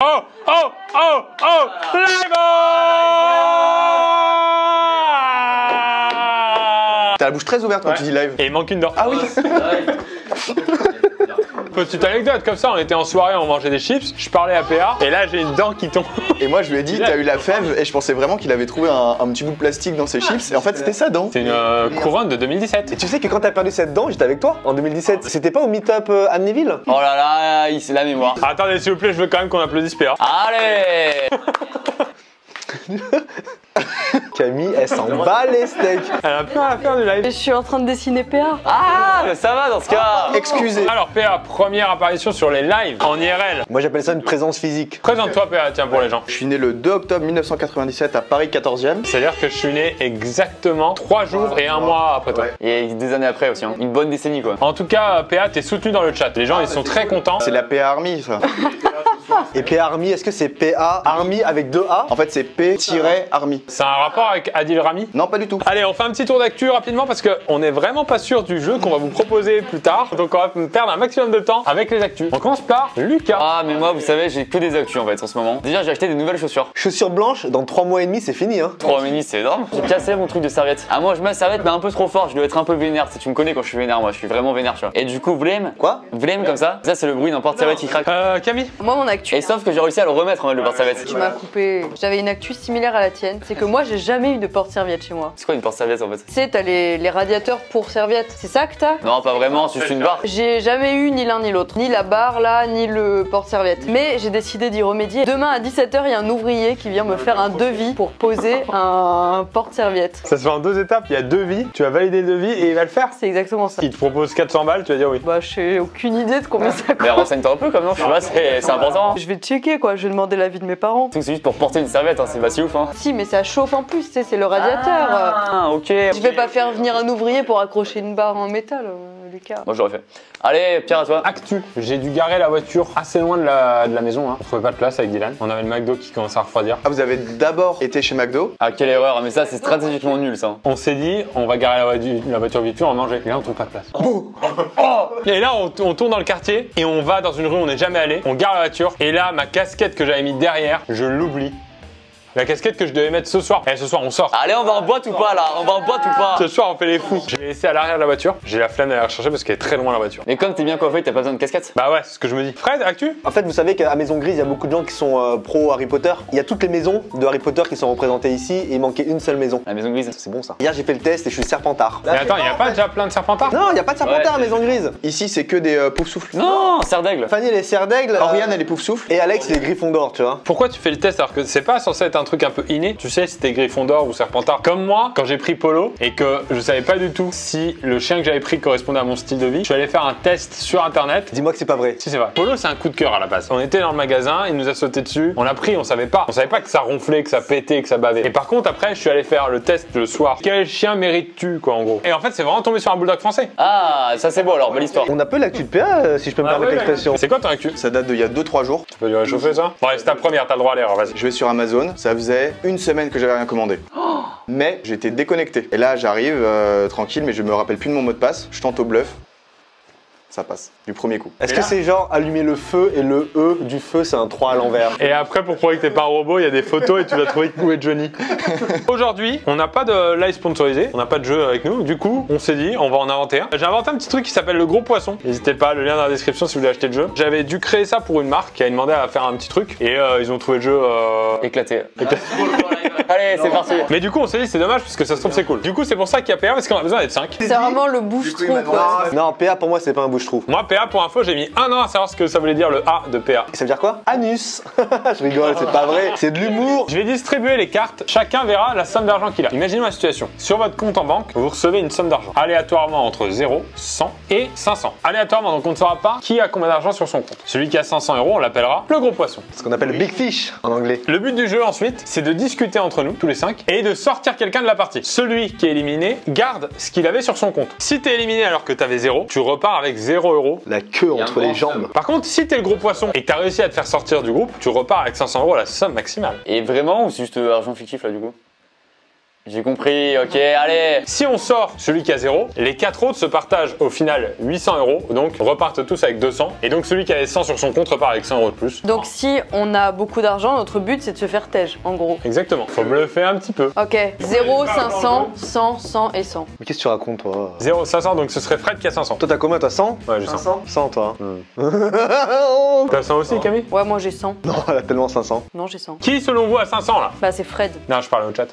Oh, oh, oh, oh, Lego! T'as la bouche très ouverte quand tu dis live. Et il manque une dent. Ah oui. Petite anecdote, comme ça, on était en soirée, on mangeait des chips, je parlais à PA, et là j'ai une dent qui tombe. Et moi je lui ai dit, t'as eu la fève, et je pensais vraiment qu'il avait trouvé un petit bout de plastique dans ses chips, et en fait c'était sa dent. C'est une couronne de 2017. Et tu sais que quand t'as perdu cette dent, j'étais avec toi en 2017. C'était pas au meet-up Amnéville? Oh là là, c'est la mémoire. Attendez, s'il vous plaît, je veux quand même qu'on applaudisse PA. Allez. Camille, elle s'en bat les steaks. Elle a plus rien à faire du live. Je suis en train de dessiner PA. Ah, mais ça va dans ce cas. Excusez. Alors PA, première apparition sur les lives en IRL. Moi j'appelle ça une présence physique. Présente-toi PA, tiens, pour les gens. Je suis né le 2 octobre 1997 à Paris 14e. C'est-à-dire que je suis né exactement 3 jours et 1 mois après toi. Ouais. Et des années après aussi, hein. Une bonne décennie quoi. En tout cas, PA, t'es soutenu dans le chat. Les gens, ils sont très contents. C'est la PA Army ça. Et PA Army, est-ce que c'est PA Army avec 2 A? En fait c'est P-Army. C'est un rapport avec Adil Rami? Non pas du tout. Allez, on fait un petit tour d'actu rapidement parce qu'on est vraiment pas sûr du jeu qu'on va vous proposer plus tard. Donc on va perdre un maximum de temps avec les actus. On commence par Lucas. Ah, mais moi, vous savez, j'ai que des actus en fait en ce moment. Déjà, j'ai acheté des nouvelles chaussures. Chaussures blanches, dans 3 mois et demi, c'est fini hein. 3 minutes, c'est énorme. J'ai cassé mon truc de serviette. Ah, moi, je mets la serviette, mais un peu trop fort. Je dois être un peu vénère. Tu me connais quand je suis vénère, moi. Je suis vraiment vénère, tu vois. Et du coup, vlem. Quoi? Vlem comme ça. Ça, c'est le bruit d'un porte-serviette qui craque. Camille. Moi, mon actu. Et sauf que j'ai réussi à le remettre en mode le porte-serviette. Tu m'as coupé. J'avais une actu similaire à la tienne. C'est que moi, j'ai jamais eu de porte-serviette chez moi. C'est quoi une porte-serviette en fait? Tu sais, t'as les radiateurs pour serviettes. C'est ça que t'as? Non, pas vraiment, c'est juste une barre. J'ai jamais eu ni l'un ni l'autre. Ni la barre là, ni le porte-serviette. Mais j'ai décidé d'y remédier. Demain à 17h, il y a un ouvrier qui vient me faire un devis pour poser un porte-serviette. Ça se fait en 2 étapes. Il y a 2 vies. Tu vas valider le devis et il va le faire. C'est exactement ça. Il te propose 400 balles, tu vas dire oui. Bah, j'ai aucune idée de combien ça coûte. Mais renseigne-toi un peu comme non, je sais pas, c'est important. Je vais checker quoi, je vais demander l'avis de mes parents. C'est juste pour porter une serviette, hein, c'est pas si ouf. Hein. Si, mais ça chauffe en plus, tu sais, c'est le radiateur. Ah, ok. Je vais pas faire venir un ouvrier pour accrocher une barre en métal, Lucas. Moi, j'aurais fait. Allez, Pierre, à toi. Actu. J'ai dû garer la voiture assez loin de la maison. Hein. On trouvait pas de place avec Dylan. On avait le McDo qui commençait à refroidir. Ah vous avez d'abord été chez McDo. Ah, quelle erreur, mais ça, c'est stratégiquement nul ça. On s'est dit, on va garer la voiture vite fait, on va manger. Et là, on trouve pas de place. Et là, on tourne dans le quartier et on va dans une rue où on n'est jamais allé. On gare la voiture et là, ma casquette que j'avais mis derrière, je l'oublie. La casquette que je devais mettre ce soir. Et ce soir, on sort. Allez, on va en boîte ou pas là? On va en boîte ou pas? Ce soir, on fait les fous. Je l'ai laissé à l'arrière de la voiture. J'ai la flemme d'aller la chercher parce qu'elle est très loin la voiture. Mais comme t'es bien coiffé, t'as pas besoin de casquette? Bah ouais, c'est ce que je me dis. Fred, actu? En fait, vous savez qu'à Maison Grise, il y a beaucoup de gens qui sont pro Harry Potter. Il y a toutes les maisons de Harry Potter qui sont représentées ici et il manquait une seule maison. La maison grise. C'est bon ça. Hier, j'ai fait le test et je suis Serpentard. Mais attends, il y a pas déjà plein de serpentards? Non, il n'y a pas de Serpentard à Ouais. Maison Grise. Ici c'est que des poufs souffles. Non, serre d'aigle. Fanny, elle est Serre d'Aigle. Oriane elle est poufs souffles. Et Alex, il est Gryffondor, tu vois. Pourquoi tu fais le test alors que c'est pas censé être un truc un peu inné? Tu sais si t'es Gryffondor ou Serpentard. Comme moi, quand j'ai pris Polo et que je savais pas du tout si le chien que j'avais pris correspondait à mon style de vie, je suis allé faire un test sur internet. Dis-moi que c'est pas vrai. Si c'est vrai. Polo c'est un coup de cœur à la base. On était dans le magasin, il nous a sauté dessus, on l'a pris, on savait pas. On savait pas que ça ronflait, que ça pétait, que ça bavait. Et par contre après je suis allé faire le test le soir. Quel chien mérites-tu quoi en gros? Et en fait c'est vraiment tombé sur un bulldog français. Ah, ça c'est beau alors, belle histoire. On a peu l'actu de PA, si je peux me permettre l'expression. C'est quoi ton actu? Ça date d'il y a 2-3 jours. Tu peux lui réchauffer ça? Bon allez, c'est ta première, t'as le droit à l'erreur, vas-y. Je vais sur Amazon, ça faisait une semaine que j'avais rien commandé. Mais j'étais déconnecté. Et là j'arrive tranquille mais je me rappelle plus de mon mot de passe. Je tente au bluff. Ça passe, du premier coup. Est-ce que c'est genre allumer le feu et le E du feu, c'est un 3 à l'envers? Et après, pour prouver que t'es pas un robot, il y a des photos et tu vas trouver où est Johnny. Aujourd'hui, on n'a pas de live sponsorisé, on n'a pas de jeu avec nous. Du coup, on s'est dit, on va en inventer un. J'ai inventé un petit truc qui s'appelle le gros poisson. N'hésitez pas, le lien dans la description si vous voulez acheter le jeu. J'avais dû créer ça pour une marque qui a demandé à faire un petit truc et ils ont trouvé le jeu. Éclaté. Allez, c'est parti. Mais du coup, on s'est dit, c'est dommage parce que ça se trouve, c'est cool. Du coup, c'est pour ça qu'il y a PA parce qu'on a besoin d'être 5. C'est vraiment le bouche-trou quoi. Non, PA pour moi, c'est pas un bouche-trou. Moi, PA, pour info, j'ai mis un an à savoir ce que ça voulait dire le A de PA. Ça veut dire quoi? Anus. Je rigole, c'est pas vrai. C'est de l'humour. Je vais distribuer les cartes, chacun verra la somme d'argent qu'il a. Imaginez ma situation. Sur votre compte en banque, vous recevez une somme d'argent. Aléatoirement entre 0, 100 et 500. Aléatoirement, donc on ne saura pas qui a combien d'argent sur son compte. Celui qui a 500 €, on l'appellera le gros poisson. Ce qu'on appelle Big Fish en anglais. Le but du jeu ensuite, c'est de discuter entre nous, tous les 5, et de sortir quelqu'un de la partie. Celui qui est éliminé garde ce qu'il avait sur son compte. Si t'es éliminé alors que t'avais 0, tu repars avec 0 €. La queue entre les jambes. Par contre, si t'es le gros poisson et que t'as réussi à te faire sortir du groupe, tu repars avec 500 € la somme maximale. Et vraiment ou c'est juste argent fictif là du coup? J'ai compris, ok, allez. Si on sort celui qui a 0, les 4 autres se partagent au final 800 €, donc repartent tous avec 200. Et donc celui qui avait 100 sur son compte repart avec 100 € de plus. Donc si on a beaucoup d'argent, notre but c'est de se faire tège, en gros. Exactement, faut me le faire un petit peu. Ok, 0, 500, 100, 100 et 100. Mais qu'est-ce que tu racontes, toi? 0, 500, donc ce serait Fred qui a 500. Toi, t'as combien, toi? 100? Ouais, j'ai 100. 100, toi. T'as 100 aussi, Camille? Ouais, moi j'ai 100. Non, elle a tellement 500. Non, j'ai 100. Qui selon vous a 500 là? Bah c'est Fred. Non, je parle au chat.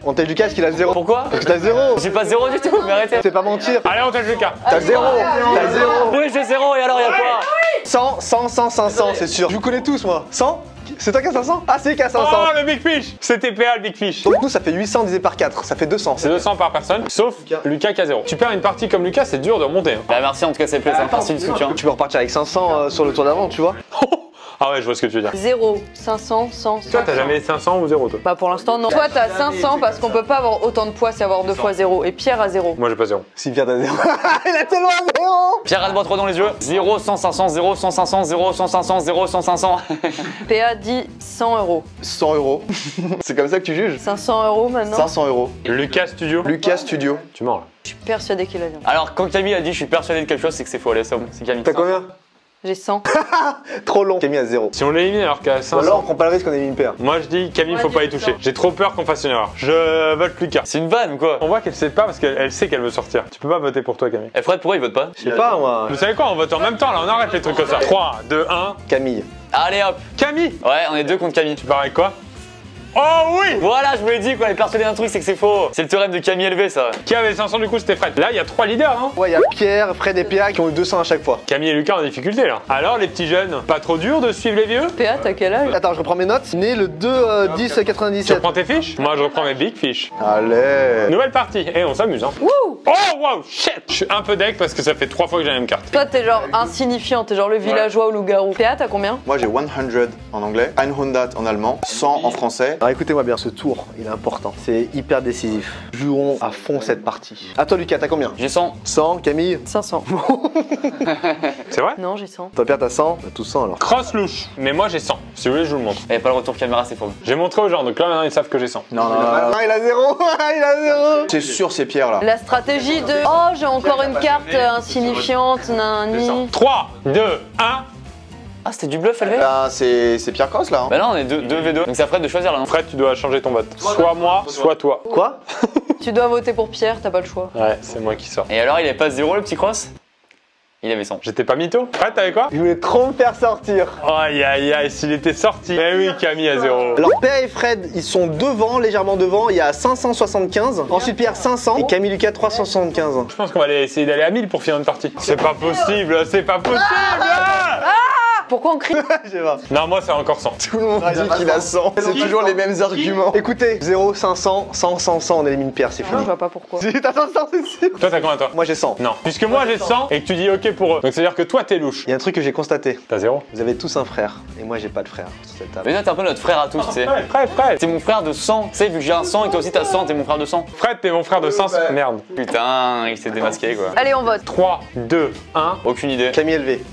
On t'a Lucas qu'il a 0. Pourquoi? Parce que t'as 0. J'ai pas 0 du tout, mais arrêtez. C'est pas mentir. Allez, on teste Lucas. T'as 0. T'as 0. Oui, j'ai 0 et alors y'a quoi? 100, 100, 100, 500, c'est sûr. Je vous connais tous, moi. 100? C'est toi qui as 500? Ah, c'est lui qui a 500. Oh, le Big Fish! C'était PA le Big Fish. Donc nous, ça fait 800 divisé par 4. Ça fait 200. C'est 200 par personne, sauf Lucas qui a 0. Tu perds une partie comme Lucas, c'est dur de remonter. Hein. Bah merci en tout cas, c'est plaisir, merci du soutien. Tu peux repartir avec 500 sur le tour d'avant, tu vois. Ah ouais, je vois ce que tu veux dire. 0, 500, 100, 100. Toi, t'as jamais 500 ou 0 toi? Bah pour l'instant non. Toi t'as 500 parce qu'on peut pas avoir autant de poids, c'est avoir 2 fois 0. Et Pierre a 0. Moi j'ai pas 0. Si Pierre t'as 0. Il a tellement 0. Pierre, regarde-moi trop dans les yeux. 0, 100, 500, 0, 100, 500, 0, 100, 500, 0, 100, 500. PA dit 100 €. 100 €. C'est comme ça que tu juges? 500 € maintenant. 500 €. Lucas Studio. Lucas Studio. Tu mens là. Je suis persuadée qu'il a bien. Alors quand Camille a dit je suis persuadé de quelque chose, c'est que c'est faux, allez somme, c'est Camille. T'as combien? J'ai 100. Trop long. Camille a 0. Si on l'élimine alors qu'à 500. Alors on prend pas le risque qu'on élimine Pierre. Moi je dis Camille, faut pas y toucher. J'ai trop peur qu'on fasse une erreur. Je vote Lucas. C'est une vanne ou quoi? On voit qu'elle sait pas parce qu'elle sait qu'elle veut sortir. Tu peux pas voter pour toi, Camille. Eh Fred, pourquoi il vote pas? Je sais pas moi. Vous savez quoi? On vote en même temps là, on arrête les trucs comme ça. 3, 2, 1. Camille. Allez hop. Camille! Ouais, on est 2 contre Camille. Tu pars avec quoi? Oh oui! Voilà, je vous l'ai dit quoi, elle est persuadée d'un truc, c'est que c'est faux. C'est le théorème de Camille élevé ça. Qui avait 500 du coup? C'était Fred. Là, il y a 3 leaders, hein. Ouais, il y a Pierre, Fred et PA qui ont eu 200 à chaque fois. Camille et Lucas en difficulté là. Alors les petits jeunes, pas trop dur de suivre les vieux? PA, t'as quel âge? Attends, je reprends mes notes. Né le 2 10 Tu 97. reprends tes fiches? Moi je reprends mes big fish. Allez. Nouvelle partie, et on s'amuse hein. Wouh! Oh wow, shit! Je suis un peu deck parce que ça fait 3 fois que j'ai la même carte. Toi t'es genre insignifiant, t'es genre le villageois au loup-garou. PA, t'as combien? Moi j'ai 100 en anglais, 100 en allemand, 100 en français. Alors écoutez-moi bien, ce tour, il est important. C'est hyper décisif. Jouons à fond cette partie. À toi Lucas, t'as combien? J'ai 100. 100, Camille? 500. C'est vrai? Non, j'ai 100. Toi Pierre, t'as 100? T'as tous 100 alors. Cross louche. Mais moi j'ai 100. Si vous voulez, je vous le montre. Eh, pas le retour caméra, c'est faux. J'ai montré aux gens, donc là maintenant ils savent que j'ai 100. Non, il a 0. Il a 0. c'est sûr c'est Pierre là. La stratégie de oh, j'ai encore une carte insignifiante, nani. 3, 2, 1. Ah, c'était du bluff, élevé? Bah c'est Pierre Cross là. Hein. Bah là, on est 2 V2. Donc c'est à Fred de choisir là, non? Fred, tu dois changer ton vote. Soit moi, soit toi. Quoi? Tu dois voter pour Pierre, t'as pas le choix. Ouais, c'est moi qui sors. Et alors, il avait pas 0 le petit cross? Il avait 100. J'étais pas mytho. Fred, t'avais quoi? Je voulais trop me faire sortir. Aïe aïe aïe, s'il était sorti. Eh oui, Camille à 0. Alors Pierre et Fred, ils sont devant, légèrement devant. Il y a 575. Ensuite Pierre 500 et Camille Lucas 375. Je pense qu'on va aller essayer d'aller à 1000 pour finir une partie. C'est pas possible, c'est pas possible! Pourquoi on crie? Je sais pas. Non, moi c'est encore 100. Tout le monde dit qu'il a 100. C'est toujours les mêmes arguments. Écoutez, 0, 500, 100, 100, 100, on élimine Pierre, c'est Je fini. vois pas pourquoi. Si t'as 500, c'est sûr. Toi, t'as combien toi? Moi j'ai 100. Non. Puisque moi j'ai 100 et que tu dis ok pour eux. Donc c'est à dire que toi t'es louche. Il y a un truc que j'ai constaté. T'as 0? Vous avez tous un frère et moi j'ai pas de frère sur cette table. Mais toi, t'es un peu notre frère à tous, tu sais. Fred. T'es mon frère de 100. Tu sais, vu que j'ai un 100 et toi aussi t'as 100, t'es mon frère de 100. Fred, t'es mon frère de 500. Merde. Putain, il s'est démasqué quoi. Allez, on vote. 3, 2, 1. Aucune idée. Camille élevé.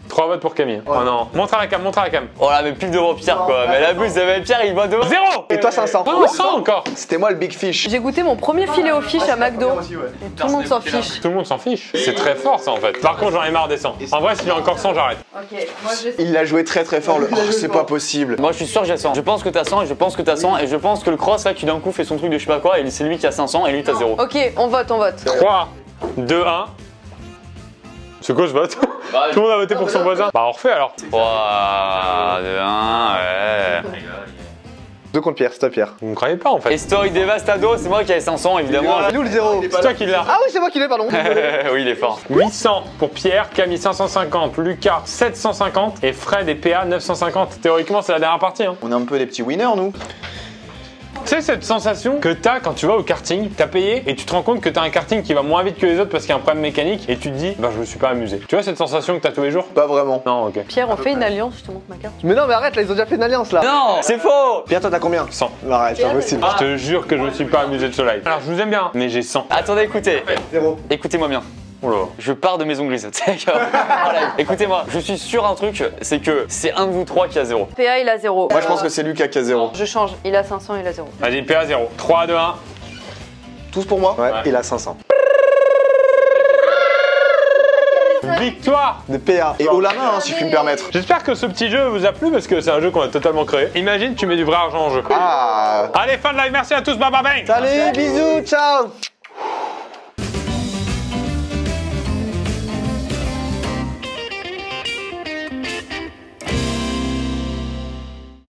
3 votes pour Camille. Oh non. Montre à la cam, montre à la cam. Oh là, mais pile devant Pierre quoi. Mais la buse, Pierre, il va devant. 0! Et toi 500. Non, 100 encore. C'était moi le Big Fish. J'ai goûté mon premier filet aux fiches à McDo. Et tout le monde s'en fiche. Tout le monde s'en fiche. C'est très fort ça en fait. Par contre, j'en ai marre des 100. En vrai, s'il y a encore 100, j'arrête. Ok, moi je Il l'a joué très très fort le. Oh, c'est pas possible. Moi, je suis sûr que j'ai 100. Je pense que t'as 100 et je pense que t'as 100 et je pense que le cross là qui d'un coup fait son truc de je sais pas quoi et c'est lui qui a 500 et lui t'as 0. Ok, on vote, on vote. 3, 2, 1. C'est quoi ce vote? Tout le monde a voté pour son voisin. Bah on refait alors. 3, 2, 1, ouais. 2 contre Pierre, c'est toi Pierre. Vous me croyez pas en fait. Story Devastado, c'est moi qui avais 500 évidemment. Nous le 0. C'est toi qui l'as. Ah oui, c'est moi qui l'ai, pardon. Oui, il est fort. 800 pour Pierre, Camille 550, Lucas 750 et Fred et PA 950. Théoriquement, c'est la dernière partie. Hein. On est un peu des petits winners nous. Tu sais cette sensation que t'as quand tu vas au karting, t'as payé et tu te rends compte que t'as un karting qui va moins vite que les autres parce qu'il y a un problème mécanique et tu te dis bah je me suis pas amusé. Tu vois cette sensation que t'as tous les jours? Pas vraiment. Non, ok. Pierre, on fait une alliance, je te montre ma carte. Mais non, mais arrête, là, ils ont déjà fait une alliance là. Non, c'est faux. Pierre, toi t'as combien? 100. Arrête, c'est impossible. Je te jure que je me suis pas amusé de ce live. Alors je vous aime bien, mais j'ai 100. Attendez, écoutez. 0. Écoutez-moi bien. Oh là. Je pars de maison grise. Voilà. Écoutez-moi, je suis sûr un truc, c'est que c'est un de vous trois qui a 0. PA, il a 0. Moi, je pense que c'est Lucas qui a 0. Je change, il a 500, il a 0. Vas-y, PA 0. 3, 2, 1. Tous pour moi? Ouais, il a 500. Victoire De PA. Et haut la main, hein, si je puis me permettre. J'espère que ce petit jeu vous a plu parce que c'est un jeu qu'on a totalement créé. Imagine, tu mets du vrai argent en jeu. Ah. Allez, fin de live, merci à tous, bye bye bye. Salut, bisous, ciao.